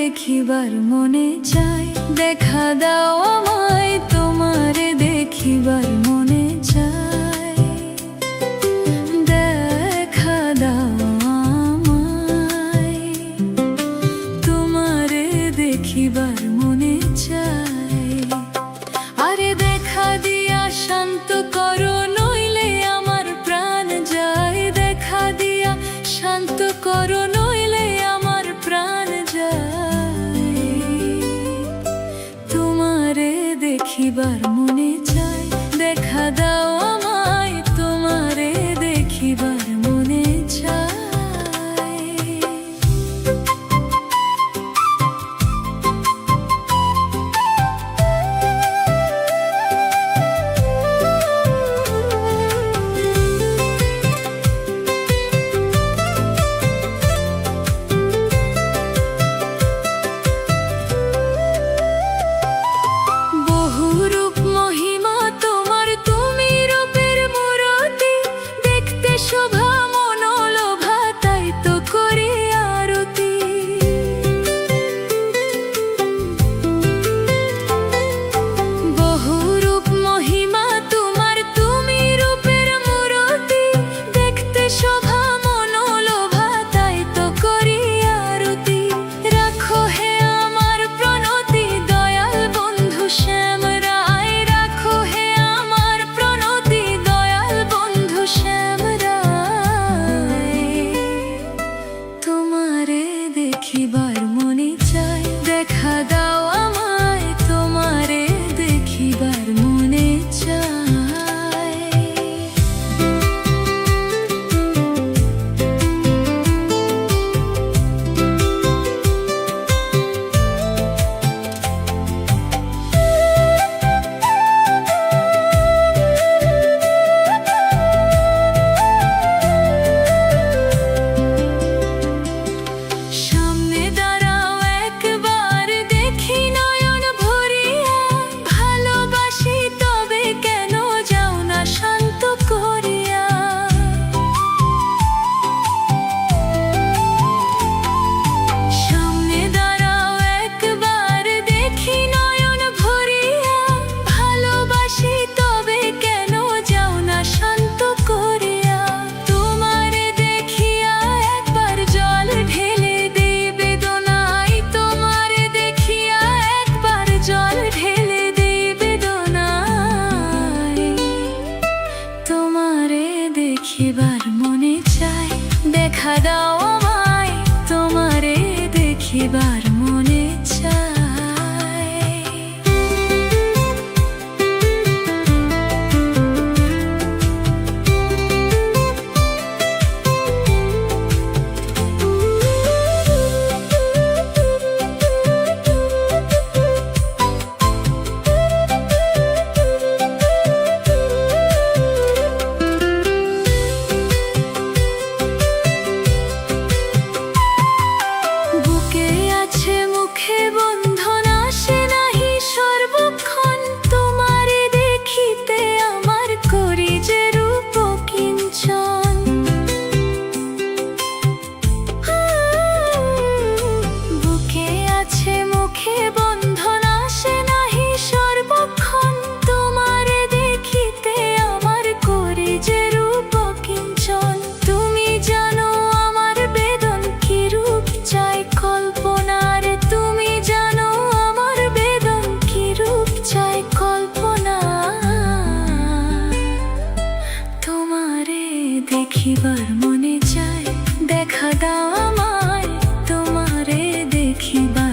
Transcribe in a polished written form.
দেখিবার মনে চায়, দেখা দাও আমায়, তোমারে দেখিবার মনে চায়, দেখা দাও আমায়, তোমারে দেখিবার মনে চায়। আরে দেখা দিয়া শান্ত করো, নইলে আমার প্রাণ যায়, দেখা দিয়া শান্ত করো, নইলে আমার প্রাণ যায়, তোমারে দেখিবার মনে চায়, দেখা দাও আমায়, তোমারে দেখিবার মনে চায়। দেখিবার মনে চায়, দেখা দাও আমায়, তোমারে দেখিবার মনে চায়। দেখিবার মনে চায়, দেখা দাও আমায়, তোমারে দেখিবার মনে চায়। দেখিবার মনে চায়, দেখা দাও আমায়, তোমারে দেখিবার